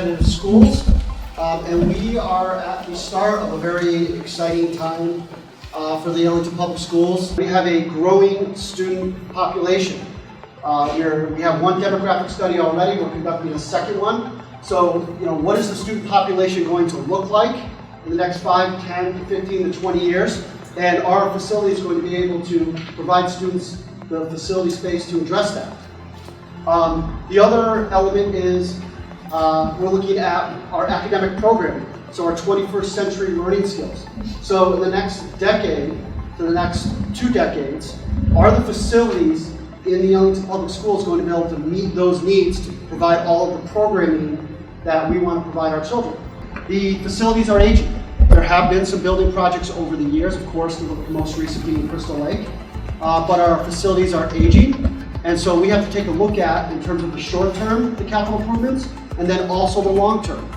competitive schools, and we are at the start of a very exciting time for the Ellington Public Schools. We have a growing student population. We have one demographic study already. We're conducting a second one. So, what is the student population going to look like in the next 5, 10, 15 to 20 years? And our facility is going to be able to provide students the facility space to address that. The other element is we're looking at our academic programming, so our 21st century learning skills. So in the next decade, to the next 2 decades, are the facilities in the Ellington Public Schools going to be able to meet those needs to provide all of the programming that we want to provide our children? The facilities are aging. There have been some building projects over the years, of course, the most recent being Crystal Lake, but our facilities are aging, and so we have to take a look at, in terms of the short term, the capital improvements, and then also the long term.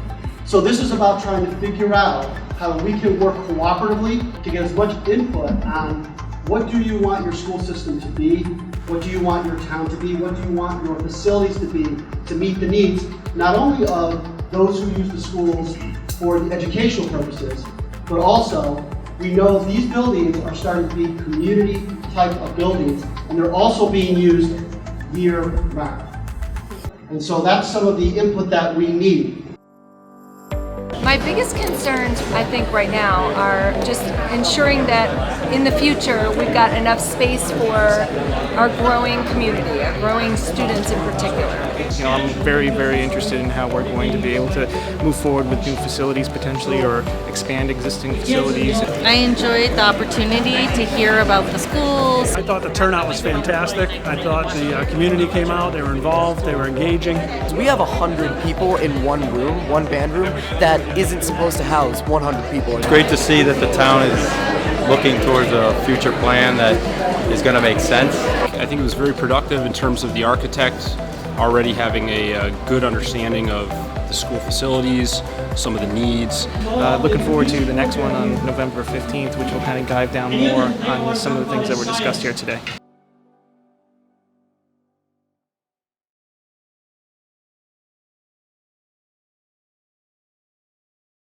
So this is about trying to figure out how we can work cooperatively to get as much input on what do you want your school system to be, what do you want your town to be, what do you want your facilities to be to meet the needs, not only of those who use the schools for the educational purposes, but also we know these buildings are starting to be community type of buildings, and they're also being used year round. And so that's some of the input that we need. My biggest concerns, I think, right now are just ensuring that in the future we've got enough space for our growing community, our growing students in particular. I'm very, very interested in how we're going to be able to move forward with new facilities potentially, or expand existing facilities. I enjoyed the opportunity to hear about the schools. I thought the turnout was fantastic. I thought the community came out, they were involved, they were engaging. We have 100 people in one room, one band room, that isn't supposed to house 100 people. It's great to see that the town is looking towards a future plan that is going to make sense. I think it was very productive in terms of the architect already having a good understanding of the school facilities, some of the needs. Looking forward to the next one on November 15th, which will kind of dive down more on some of the things that were discussed here today.